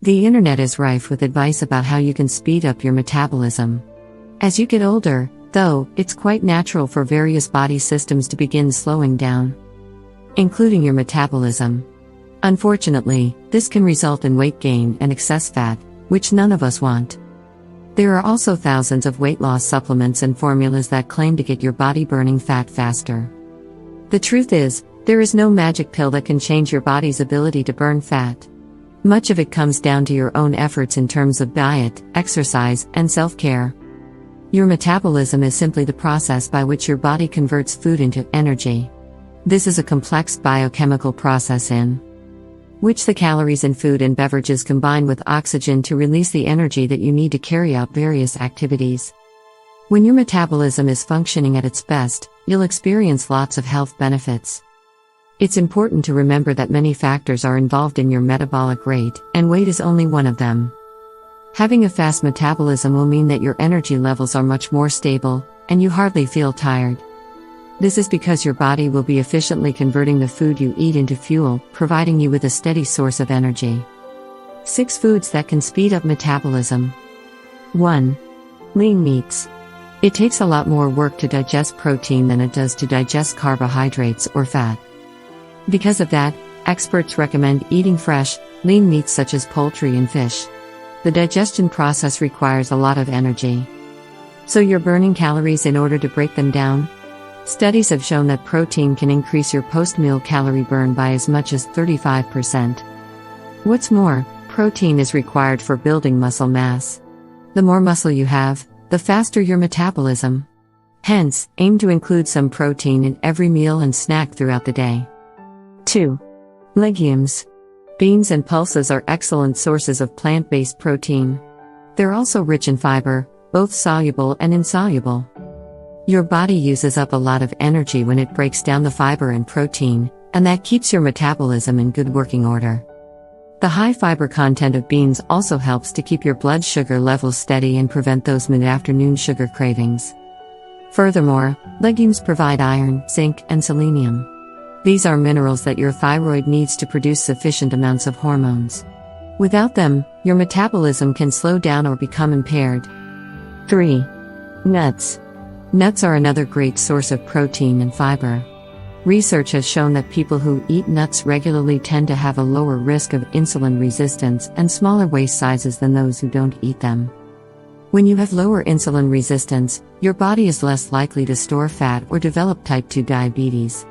The internet is rife with advice about how you can speed up your metabolism. As you get older, though, it's quite natural for various body systems to begin slowing down, including your metabolism. Unfortunately, this can result in weight gain and excess fat, which none of us want. There are also thousands of weight loss supplements and formulas that claim to get your body burning fat faster. The truth is, there is no magic pill that can change your body's ability to burn fat. Much of it comes down to your own efforts in terms of diet, exercise, and self-care. Your metabolism is simply the process by which your body converts food into energy. This is a complex biochemical process in which the calories in food and beverages combine with oxygen to release the energy that you need to carry out various activities. When your metabolism is functioning at its best, you'll experience lots of health benefits. It's important to remember that many factors are involved in your metabolic rate, and weight is only one of them. Having a fast metabolism will mean that your energy levels are much more stable, and you hardly feel tired. This is because your body will be efficiently converting the food you eat into fuel, providing you with a steady source of energy. 6 foods that can speed up metabolism. 1. Lean meats. It takes a lot more work to digest protein than it does to digest carbohydrates or fat. Because of that, experts recommend eating fresh, lean meats such as poultry and fish. The digestion process requires a lot of energy. So you're burning calories in order to break them down? Studies have shown that protein can increase your post-meal calorie burn by as much as 35%. What's more, protein is required for building muscle mass. The more muscle you have, the faster your metabolism. Hence, aim to include some protein in every meal and snack throughout the day. 2. Legumes. Beans and pulses are excellent sources of plant-based protein. They're also rich in fiber, both soluble and insoluble. Your body uses up a lot of energy when it breaks down the fiber and protein, and that keeps your metabolism in good working order. The high fiber content of beans also helps to keep your blood sugar levels steady and prevent those mid-afternoon sugar cravings. Furthermore, legumes provide iron, zinc, and selenium. These are minerals that your thyroid needs to produce sufficient amounts of hormones. Without them, your metabolism can slow down or become impaired. 3. Nuts. Nuts are another great source of protein and fiber. Research has shown that people who eat nuts regularly tend to have a lower risk of insulin resistance and smaller waist sizes than those who don't eat them. When you have lower insulin resistance, your body is less likely to store fat or develop type 2 diabetes.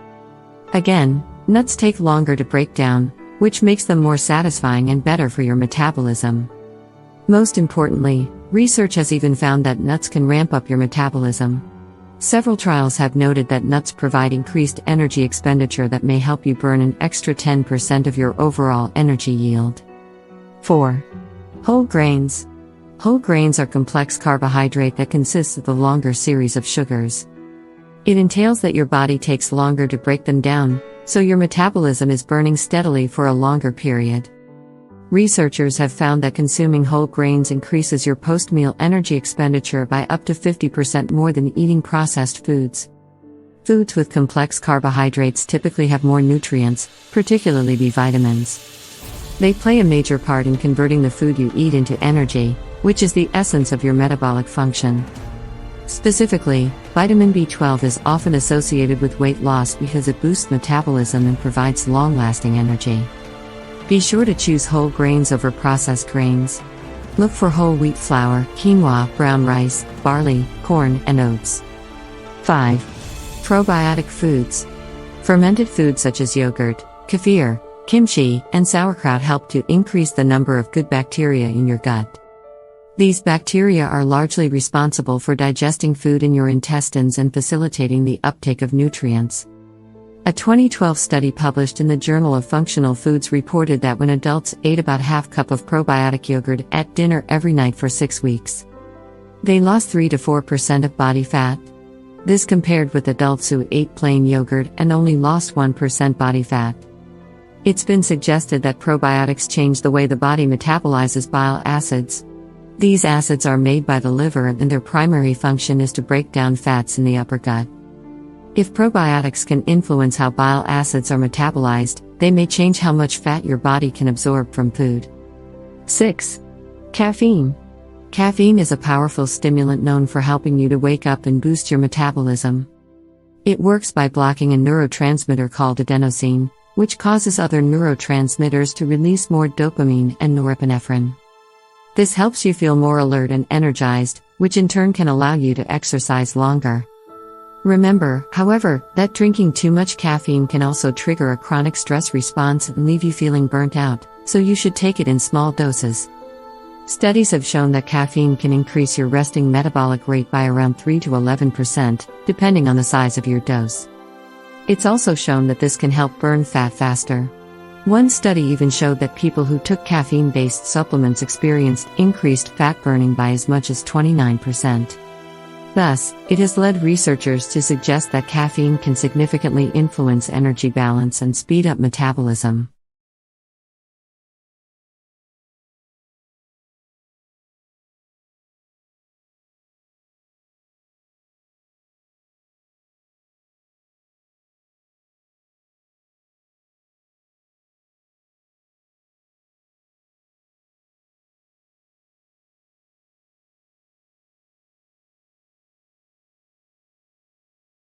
Again, nuts take longer to break down, which makes them more satisfying and better for your metabolism. Most importantly, research has even found that nuts can ramp up your metabolism. Several trials have noted that nuts provide increased energy expenditure that may help you burn an extra 10% of your overall energy yield. 4. Whole grains. Whole grains are complex carbohydrate that consists of a longer series of sugars. It entails that your body takes longer to break them down, so your metabolism is burning steadily for a longer period. Researchers have found that consuming whole grains increases your post-meal energy expenditure by up to 50% more than eating processed foods. Foods with complex carbohydrates typically have more nutrients, particularly B vitamins. They play a major part in converting the food you eat into energy, which is the essence of your metabolic function. Specifically, vitamin B12 is often associated with weight loss because it boosts metabolism and provides long-lasting energy. Be sure to choose whole grains over processed grains. Look for whole wheat flour, quinoa, brown rice, barley, corn, and oats. 5. Probiotic foods. Fermented foods such as yogurt, kefir, kimchi, and sauerkraut help to increase the number of good bacteria in your gut. These bacteria are largely responsible for digesting food in your intestines and facilitating the uptake of nutrients. A 2012 study published in the Journal of Functional Foods reported that when adults ate about half cup of probiotic yogurt at dinner every night for 6 weeks, they lost 3 to 4% of body fat. This compared with adults who ate plain yogurt and only lost 1% body fat. It's been suggested that probiotics change the way the body metabolizes bile acids. These acids are made by the liver and their primary function is to break down fats in the upper gut. If probiotics can influence how bile acids are metabolized, they may change how much fat your body can absorb from food. 6. Caffeine. Caffeine is a powerful stimulant known for helping you to wake up and boost your metabolism. It works by blocking a neurotransmitter called adenosine, which causes other neurotransmitters to release more dopamine and norepinephrine. This helps you feel more alert and energized, which in turn can allow you to exercise longer. Remember, however, that drinking too much caffeine can also trigger a chronic stress response and leave you feeling burnt out, so you should take it in small doses. Studies have shown that caffeine can increase your resting metabolic rate by around 3 to 11%, depending on the size of your dose. It's also shown that this can help burn fat faster. One study even showed that people who took caffeine-based supplements experienced increased fat burning by as much as 29%. Thus, it has led researchers to suggest that caffeine can significantly influence energy balance and speed up metabolism.